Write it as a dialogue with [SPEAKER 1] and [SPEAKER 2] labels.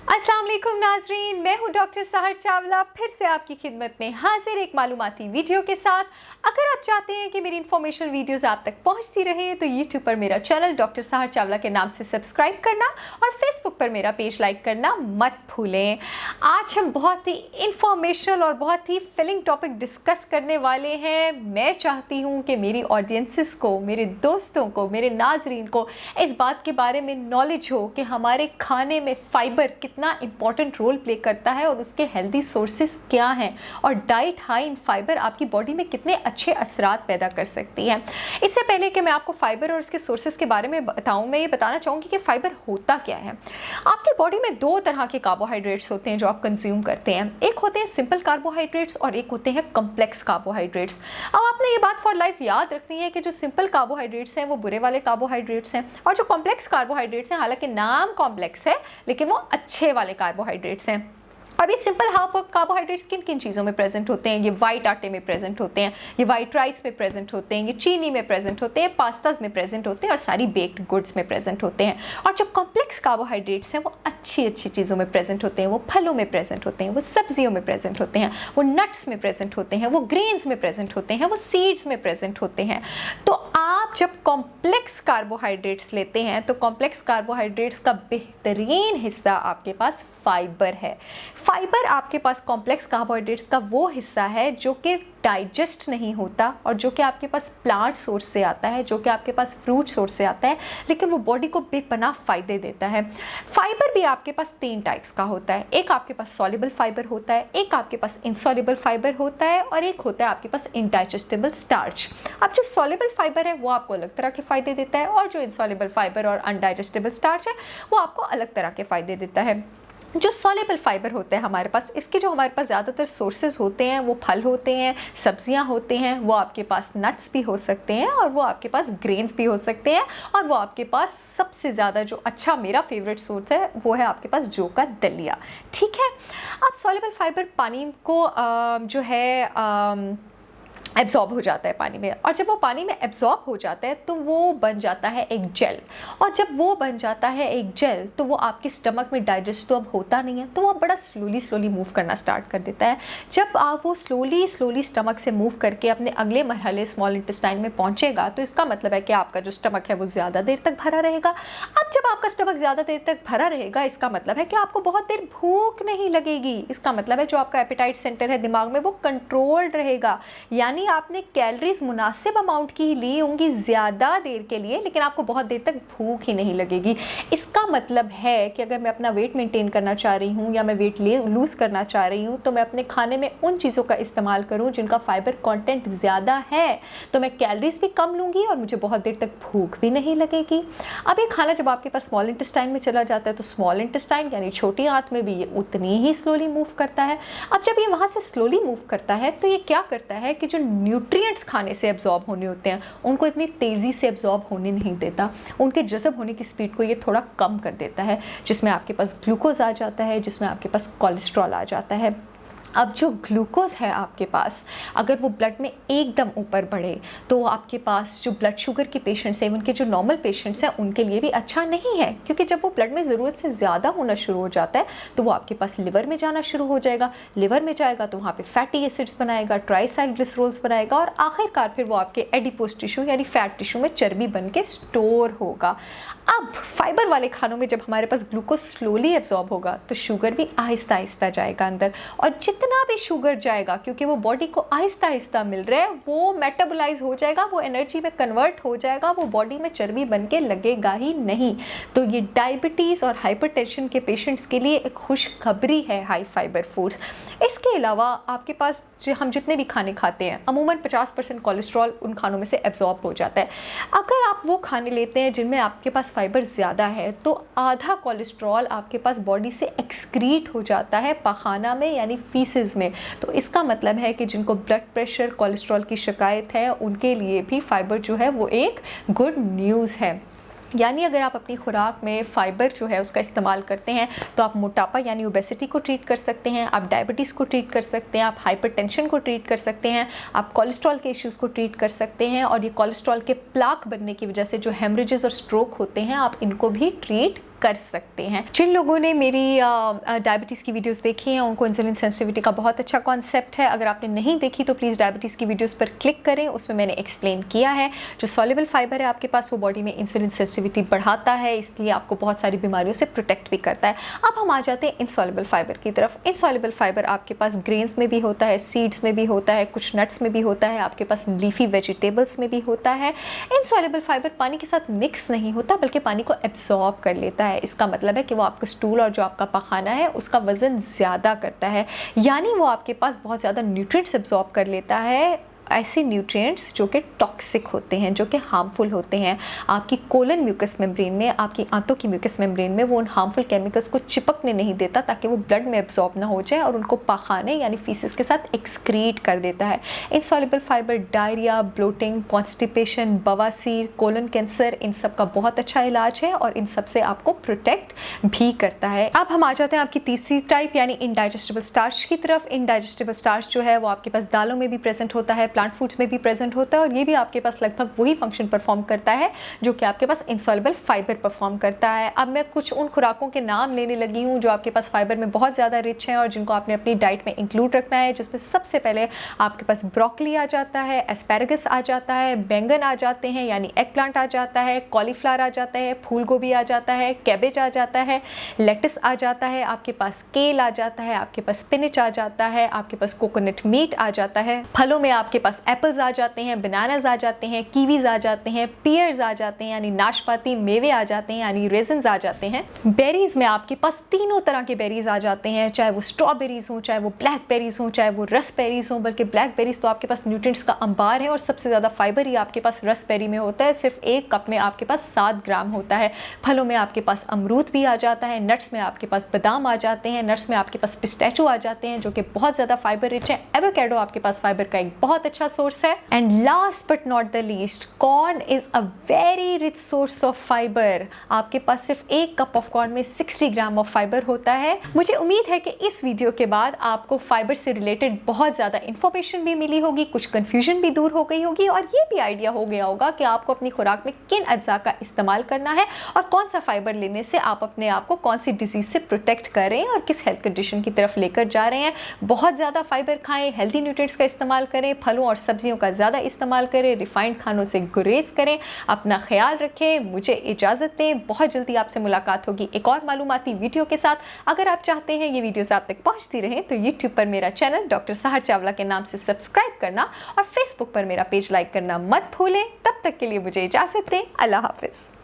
[SPEAKER 1] अस्सलाम वालेकुम नाजरीन, मैं हूं डॉक्टर सहर चावला फिर से आपकी खिदमत में हाजिर एक मालूमाती वीडियो के साथ। अगर आप चाहते हैं कि मेरी इन्फॉर्मेशन वीडियोस आप तक पहुंचती रहे तो यूट्यूब पर मेरा चैनल डॉक्टर सहर चावला के नाम से सब्सक्राइब करना और फेसबुक पर मेरा पेज लाइक करना मत भूलें। आज हम बहुत ही इंफॉर्मेशनल और बहुत ही फिलिंग टॉपिक डिस्कस करने वाले हैं। मैं चाहती हूँ कि मेरी ऑडियंसिस को, मेरे दोस्तों को, मेरे नाजरीन को इस बात के बारे में नॉलेज हो कि हमारे खाने में फाइबर कितना इंपॉर्टेंट रोल प्ले करता है और उसके हेल्दी सोर्सेज क्या हैं और डाइट हाई इन फाइबर आपकी बॉडी में कितने अच्छे असरात पैदा कर सकती है। इससे पहले कि मैं आपको फाइबर और उसके सोर्सेज के बारे में बताऊं, मैं ये बताना चाहूँगी कि फाइबर होता क्या है। आपकी बॉडी में दो तरह के कार्बोहाइड्रेट्स होते हैं जो आप कंज्यूम करते हैं। एक होते हैं सिंपल कार्बोहाइड्रेट्स और एक होते हैं कॉम्प्लेक्स कार्बोहाइड्रेट्स। अब आपने ये बात फॉर लाइफ याद रखनी है कि जो सिंपल कार्बोहाइड्रेट्स हैं वो बुरे वाले कार्बोहाइड्रेट्स हैं और जो कॉम्प्लेक्स कार्बोहाइड्रेट्स हैं, हालांकि नाम कॉम्प्लेक्स है लेकिन वो अच्छे वाले कार्बोहाइड्रेट्स हैं। अब ये सिंपल कार्बोहाइड्रेट्स किन किन चीज़ों में प्रेजेंट होते हैं? ये वाइट आटे में प्रेजेंट होते हैं, ये वाइट राइस में प्रेजेंट होते हैं, ये चीनी में प्रेजेंट होते हैं, पास्ताज में प्रेजेंट होते हैं और सारी बेक्ड गुड्स में प्रेजेंट होते हैं। और जो कॉम्प्लेक्स कार्बोहाइड्रेट्स हैं वो अच्छी अच्छी चीज़ों में प्रेजेंट होते हैं, वो फलों में प्रेजेंट होते हैं, वो सब्जियों में प्रेजेंट होते हैं, वो नट्स में प्रेजेंट होते हैं, वो ग्रेन्स में प्रेजेंट होते हैं, वो सीड्स में प्रेजेंट होते हैं। तो आप जब कॉम्प्लेक्स कार्बोहाइड्रेट्स लेते हैं तो कॉम्प्लेक्स कार्बोहाइड्रेट्स का बेहतरीन हिस्सा आपके पास फाइबर है। फाइबर आपके पास कॉम्प्लेक्स कार्बोहाइड्रेट्स का वो हिस्सा है जो कि डाइजेस्ट नहीं होता और जो कि आपके पास प्लांट सोर्स से आता है, जो कि आपके पास फ्रूट सोर्स से आता है, लेकिन वो बॉडी को बेपनाह फ़ायदे देता है। फाइबर भी आपके पास तीन टाइप्स का होता है। एक आपके पास सॉल्युबल फाइबर होता है, एक आपके पास इनसॉल्युबल फाइबर होता है और एक होता है आपके पास इनडाइजेस्टिबल स्टार्च। अब जो सॉल्युबल फाइबर है वो आपको अलग तरह के फ़ायदे देता है और जो इनसॉल्युबल फाइबर और अनडाइजेस्टिबल स्टार्च है वो आपको अलग तरह के फ़ायदे देता है। जो सॉल्युबल फाइबर होते हैं हमारे पास, इसके जो हमारे पास ज़्यादातर सोर्सेज होते हैं वो फल होते हैं, सब्जियां होते हैं, वो आपके पास नट्स भी हो सकते हैं और वो आपके पास ग्रेन्स भी हो सकते हैं और वो आपके पास सबसे ज़्यादा जो अच्छा मेरा फेवरेट सोर्स है वो है आपके पास जौ का दलिया। ठीक है, अब सॉल्युबल फाइबर पानी को जो है एब्जॉर्ब हो जाता है पानी में और जब वो पानी में एब्जॉर्ब हो जाता है तो वो बन जाता है एक जेल और जब वो बन जाता है एक जेल तो वो आपके स्टमक में डाइजेस्ट तो अब होता नहीं है, तो वो बड़ा स्लोली मूव करना स्टार्ट कर देता है। जब आप वो स्लोली स्टमक से मूव करके अपने अगले मरहले स्मॉल इंटेस्टाइन में पहुंचेगा तो इसका मतलब है कि आपका जो स्टमक है वो ज़्यादा देर तक भरा रहेगा। अब जब आपका स्टमक ज़्यादा देर तक भरा रहेगा इसका मतलब है कि आपको बहुत देर भूख नहीं लगेगी। इसका मतलब है जो आपका एपेटाइट सेंटर है दिमाग में वो कंट्रोल्ड रहेगा, यानी आपने कैलोरीज मुनासिब अमाउंट की ही ली होंगी ज़्यादा देर के लिए, लेकिन आपको बहुत देर तक भूख ही नहीं लगेगी। इसका मतलब है कि अगर मैं अपना वेट मेंटेन करना चाह रही हूँ या मैं वेट लूज़ करना चाह रही हूँ तो मैं अपने खाने में उन चीज़ों का इस्तेमाल करूँ जिनका फाइबर कंटेंट ज़्यादा है, तो मैं कैलोरीज भी कम लूँगी और मुझे बहुत देर तक भूख भी नहीं लगेगी। अब ये खाना जब आपके पास स्मॉल इंटेस्टाइन में चला जाता है तो स्मॉल इंटेस्टाइन यानी छोटी आंत में भी ये उतनी ही स्लोली मूव करता है। अब जब ये वहाँ से स्लोली मूव करता है तो ये क्या करता है कि जो न्यूट्रिएंट्स खाने से एब्जॉर्ब होने होते हैं उनको इतनी तेज़ी से एब्जॉर्ब होने नहीं देता, उनके जज़ब होने की स्पीड को ये थोड़ा कम कर देता है, जिसमें आपके पास ग्लूकोज आ जाता है, जिसमें आपके पास कोलेस्ट्रॉल आ जाता है। अब जो ग्लूकोज है आपके पास अगर वो ब्लड में एकदम ऊपर बढ़े तो आपके पास जो ब्लड शुगर के पेशेंट्स हैं, उनके जो नॉर्मल पेशेंट्स हैं उनके लिए भी अच्छा नहीं है, क्योंकि जब वो ब्लड में ज़रूरत से ज़्यादा होना शुरू हो जाता है तो वो आपके पास लिवर में जाना शुरू हो जाएगा। लिवर में जाएगा तो वहाँ पे फैटी एसिड्स बनाएगा, ट्राइसाइक्लिसरोल्स बनाएगा और आखिरकार फिर वो आपके एडिपोज टिश्यू यानी फैट टिश्यू में चर्बी बन के स्टोर होगा। अब फाइबर वाले खानों में जब हमारे पास ग्लूकोज स्लोली एब्जॉर्ब होगा तो शुगर भी आहिस्ता आहिस्ता जाएगा अंदर और जितना भी शुगर जाएगा क्योंकि वो बॉडी को आहिस्ता आहिस्ता मिल रहा है वो मेटाबोलाइज हो जाएगा, वो एनर्जी में कन्वर्ट हो जाएगा, वो बॉडी में चर्बी बन के लगेगा ही नहीं। तो ये डायबिटीज़ और हाइपरटेंशन के पेशेंट्स के लिए एक खुशखबरी है हाई फाइबर फूड्स। इसके अलावा आपके पास हम जितने भी खाने खाते हैं अमूमन 50% कोलेस्ट्रॉल उन खानों में से एब्जॉर्ब हो जाता है। अगर आप वो खाने लेते हैं जिनमें आपके पास फाइबर ज़्यादा है तो आधा कोलेस्ट्रॉल आपके पास बॉडी से एक्सक्रीट हो जाता है पखाना में यानी फीसेस में। तो इसका मतलब है कि जिनको ब्लड प्रेशर कोलेस्ट्रॉल की शिकायत है उनके लिए भी फाइबर जो है वो एक गुड न्यूज़ है। यानी अगर आप अपनी खुराक में फ़ाइबर जो है उसका इस्तेमाल करते हैं तो आप मोटापा यानी ओबेसिटी को ट्रीट कर सकते हैं, आप डायबिटीज़ को ट्रीट कर सकते हैं, आप हाइपरटेंशन को ट्रीट कर सकते हैं, आप कोलेस्ट्रॉल के इश्यूज़ को ट्रीट कर सकते हैं और ये कोलेस्ट्रॉल के प्लाक बनने की वजह से जो हेमरेजेस और स्ट्रोक होते हैं आप इनको भी ट्रीट कर सकते हैं। जिन लोगों ने मेरी डायबिटीज़ की वीडियोस देखी हैं उनको इंसुलिन सेंसिटिविटी का बहुत अच्छा कॉन्सेप्ट है। अगर आपने नहीं देखी तो प्लीज़ डायबिटीज़ की वीडियोस पर क्लिक करें, उसमें मैंने एक्सप्लेन किया है। जो सॉल्युबल फाइबर है आपके पास वो बॉडी में इंसुलिन सेंसिटिविटी बढ़ाता है, इसलिए आपको बहुत सारी बीमारियों से प्रोटेक्ट भी करता है। अब हम आ जाते हैं इनसॉल्युबल फाइबर की तरफ। इनसॉल्युबल फाइबर आपके पास ग्रेन्स में भी होता है, सीड्स में भी होता है, कुछ नट्स में भी होता है, आपके पास लीफी वेजिटेबल्स में भी होता है। इनसॉल्युबल फाइबर पानी के साथ मिक्स नहीं होता बल्कि पानी को एब्जॉर्ब कर लेता है। इसका मतलब है कि वो आपका स्टूल और जो आपका पखाना है उसका वजन ज़्यादा करता है, यानी वो आपके पास बहुत ज़्यादा न्यूट्रिएंट्स एब्जॉर्ब कर लेता है, ऐसे न्यूट्रिएंट्स जो कि टॉक्सिक होते हैं, जो कि हार्मफुल होते हैं। आपकी कोलन म्यूकस मेम्ब्रेन में, आपकी आंतों की म्यूकस मेम्ब्रेन में वो उन हार्मफुल केमिकल्स को चिपकने नहीं देता ताकि वो ब्लड में एब्जॉर्ब ना हो जाए और उनको पखाने यानी फीसिस के साथ एक्सक्रीट कर देता है। Insoluble fibre diarrhoea, bloating, constipation, बवासीर, कोलन कैंसर, इन सब का बहुत अच्छा इलाज है और इन सब से आपको प्रोटेक्ट भी करता है। अब हम आ जाते हैं आपकी तीसरी टाइप यानी इनडाइजेस्टिबल स्टार्च की तरफ। इनडाइजेस्टिबल स्टार्च जो है वो आपके पास दालों में भी प्रेजेंट होता है, प्लांट फूड्स में भी प्रेजेंट होता है और ये भी आपके पास लगभग वही फंक्शन परफॉर्म करता है जो कि आपके पास इनसॉल्युबल फाइबर परफॉर्म करता है। अब मैं कुछ उन खुराकों के नाम लेने लगी हूँ जो आपके पास फाइबर में बहुत ज़्यादा रिच हैं और जिनको आपने अपनी डाइट में इंक्लूड रखना है, जिसमें सबसे पहले आपके पास ब्रोकली आ जाता है, एस्पैरागस आ जाता है, बैंगन आ जाते हैं यानी एग प्लांट आ जाता है, कॉलीफ्लावर आ जाता है, फूल गोभी आ जाता है, कैबेज आ जाता है, लेटिस आ जाता है, आपके पास केल आ जाता है, आपके पास स्पिनच आ जाता है, आपके पास कोकोनट मीट आ जाता है। फलों में आपके पास एप्पल्स आ जाते हैं, बनानास आ जाते हैं, कीवीज आ जाते हैं, पियर्स आ जाते हैं यानी नाशपाती, मेवे आ जाते हैं यानी रेजिन्स आ जाते हैं। बेरीज में आपके पास तीनों तरह के बेरीज आ जाते हैं, चाहे वो स्ट्रॉबेरीज हो, चाहे वो ब्लैक बेरीज हो, चाहे वो रसबेरीज हो। बल्कि ब्लैक बेरीज तो आपके पास न्यूट्रिएंट्स का अंबार है और सबसे ज़्यादा फाइबर ही आपके पास रसबेरी में होता है। सिर्फ एक कप में आपके पास 7 ग्राम होता है। फलों में आपके पास अमरूद भी आ जाता है, नट्स में आपके पास बादाम आ जाते हैं, नट्स में आपके पास पिस्टैचो आ जाते हैं जो कि बहुत ज़्यादा फाइबर रिच है। एवोकाडो आपके पास फाइबर का एक बहुत अच्छा सोर्स है। And last but not the least, corn is a very rich source of fibre. आपके पास सिर्फ एक कप ऑफ कॉर्न में 60 ग्राम ऑफ फाइबर होता है। मुझे उम्मीद है कि इस वीडियो के बाद आपको फाइबर से रिलेटेड बहुत ज़्यादा इंफॉर्मेशन भी मिली होगी, कुछ कंफ्यूजन भी दूर हो गई होगी और ये भी आइडिया हो गया होगा कि आपको अपनी खुराक में किन अज्जा का इस्तेमाल करना है और कौन सा फाइबर लेने से आप अपने आप को कौन सी डिजीज से प्रोटेक्ट कर रहे हैं और किस हेल्थ कंडीशन की तरफ लेकर जा रहे हैं। बहुत ज़्यादा फाइबर खाएं, हेल्दी न्यूट्रिएंट्स का इस्तेमाल करें, फलों और सब्जियों का ज़्यादा इस्तेमाल करें, रिफाइंड खानों से गुरेज करें, अपना ख्याल रखें। मुझे इजाज़त दें, बहुत जल्दी आपसे मुलाकात होगी एक और मालूमाती वीडियो के साथ। अगर आप चाहते हैं ये वीडियोस आप तक पहुंचती रहें तो यूट्यूब पर मेरा चैनल डॉक्टर सहर चावला के नाम से सब्सक्राइब करना और फेसबुक पर मेरा पेज लाइक करना मत भूलें। तब तक के लिए मुझे इजाज़त दें। अल्लाह हाफिज़।